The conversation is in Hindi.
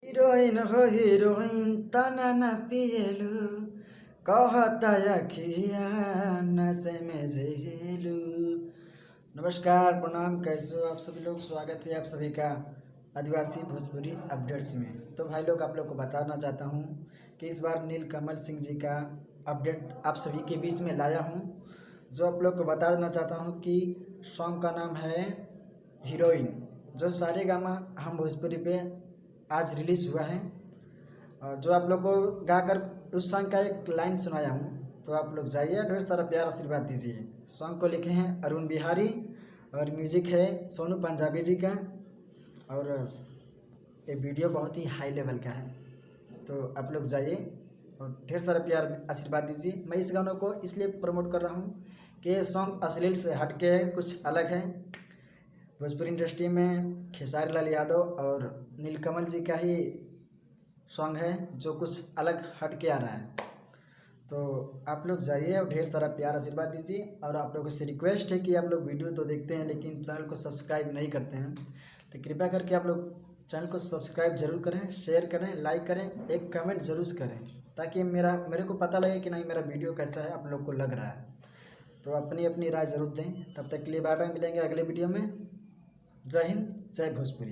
हिरोइन हो हिरोइन तना न पिएलु कहता अखिया नशे में जेलू। नमस्कार प्रणाम, कैसे हो आप सभी लोग। स्वागत है आप सभी का आदिवासी भोजपुरी अपडेट्स में। तो भाई लोग, आप लोग को बताना चाहता हूँ कि इस बार नीलकमल सिंह जी का अपडेट आप सभी के बीच में लाया हूँ, जो आप लोग को बताना चाहता हूँ कि सॉन्ग का नाम है हीरोइन, जो सारेगामा हम भोजपुरी पे आज रिलीज़ हुआ है। जो आप लोग को गाकर उस सॉन्ग का एक लाइन सुनाया हूँ, तो आप लोग जाइए, ढेर सारा प्यार आशीर्वाद दीजिए। सॉन्ग को लिखे हैं अरुण बिहारी और म्यूजिक है सोनू पंजाबी जी का, और ये वीडियो बहुत ही हाई लेवल का है। तो आप लोग जाइए और ढेर सारा प्यार आशीर्वाद दीजिए। मैं इस गानों को इसलिए प्रमोट कर रहा हूँ कि ये सॉन्ग अश्लील से हटके है, कुछ अलग है। भोजपुरी इंडस्ट्री में खेसारी लाल यादव और नीलकमल जी का ही सॉन्ग है, जो कुछ अलग हट के आ रहा है। तो आप लोग जाइए और ढेर सारा प्यार आशीर्वाद दीजिए। और आप लोगों से रिक्वेस्ट है कि आप लोग वीडियो तो देखते हैं लेकिन चैनल को सब्सक्राइब नहीं करते हैं, तो कृपया करके आप लोग चैनल को सब्सक्राइब जरूर करें, शेयर करें, लाइक करें, एक कमेंट जरूर करें, ताकि मेरे को पता लगे कि नहीं मेरा वीडियो कैसा है, आप लोग को लग रहा है। तो अपनी अपनी राय ज़रूर दें। तब तक के लिए बाय बाय, मिलेंगे अगले वीडियो में। जय हिंद, जय भोजपुरी।